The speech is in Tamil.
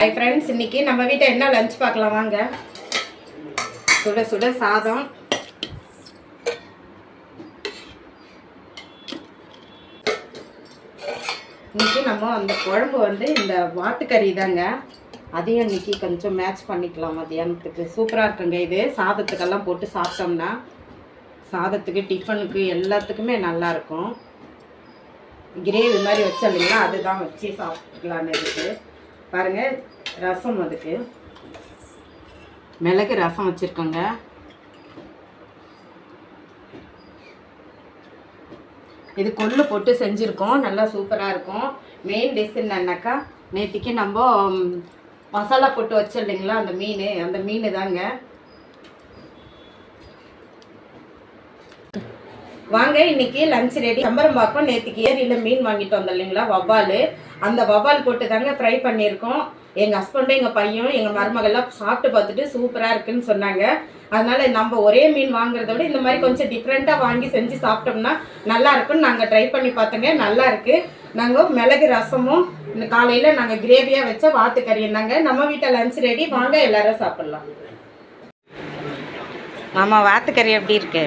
ஹாய் ஃப்ரெண்ட்ஸ், இன்னைக்கு நம்ம வீட்டில் என்ன லஞ்ச் பார்க்கலாம் வாங்க. சுட சுட சாதம், இன்னைக்கு நம்ம அந்த குழம்பு இந்த வாத்துக்கறி தாங்க. அதையும் இன்னைக்கு கொஞ்சம் மேட்ச் பண்ணிக்கலாம் மதியானத்துக்கு. சூப்பராக இருக்குங்க. இது சாதத்துக்கெல்லாம் போட்டு சாப்பிட்டோம்னா சாதத்துக்கு, டிஃபனுக்கு எல்லாத்துக்குமே நல்லாயிருக்கும். கிரேவி மாதிரி வச்சோம் இல்லைங்களா, அதுதான் வச்சு சாப்பிட்டுக்கலான்னு இருக்குது. பாருங்கள், ரசம், அதுக்கு மிளகு ரசம் வச்சுருக்கோங்க. இது கொள்ளு போட்டு செஞ்சுருக்கோம், நல்லா சூப்பராக இருக்கும். மெயின் டிஷ் என்னன்னாக்கா, நேற்றுக்கு நம்ம மசாலா போட்டு வச்சோம் இல்லைங்களா, அந்த மீன் தாங்க. வாங்க, இன்னைக்கு லஞ்ச் ரெடி. சம்பரம்பாக்கம் நேற்றுக்கு ஏரியில் மீன் வாங்கிட்டு வந்தோம் இல்லைங்களா, வவ்வால். அந்த வவ்வால் போட்டு தாங்க ஃப்ரை பண்ணியிருக்கோம். எங்கள் ஹஸ்பண்டும் எங்கள் பையன் எங்கள் மருமகள்லாம் சாப்பிட்டு பார்த்துட்டு சூப்பராக இருக்குன்னு சொன்னாங்க. அதனால நம்ம ஒரே மீன் வாங்குறத விட இந்த மாதிரி கொஞ்சம் டிஃப்ரெண்ட்டாக வாங்கி செஞ்சு சாப்பிட்டோம்னா நல்லா இருக்குன்னு நாங்கள் ட்ரை பண்ணி பார்த்தோங்க. நல்லா இருக்கு. நாங்கள் மிளகு ரசமும் இந்த காலையில் நாங்கள் கிரேவியாக வச்ச வாத்துக்கறி இருந்தாங்க. நம்ம வீட்டில் லஞ்ச் ரெடி. வாங்க எல்லாரும் சாப்பிட்லாம். ஆமாம், வாத்துக்கறி எப்படி இருக்கு?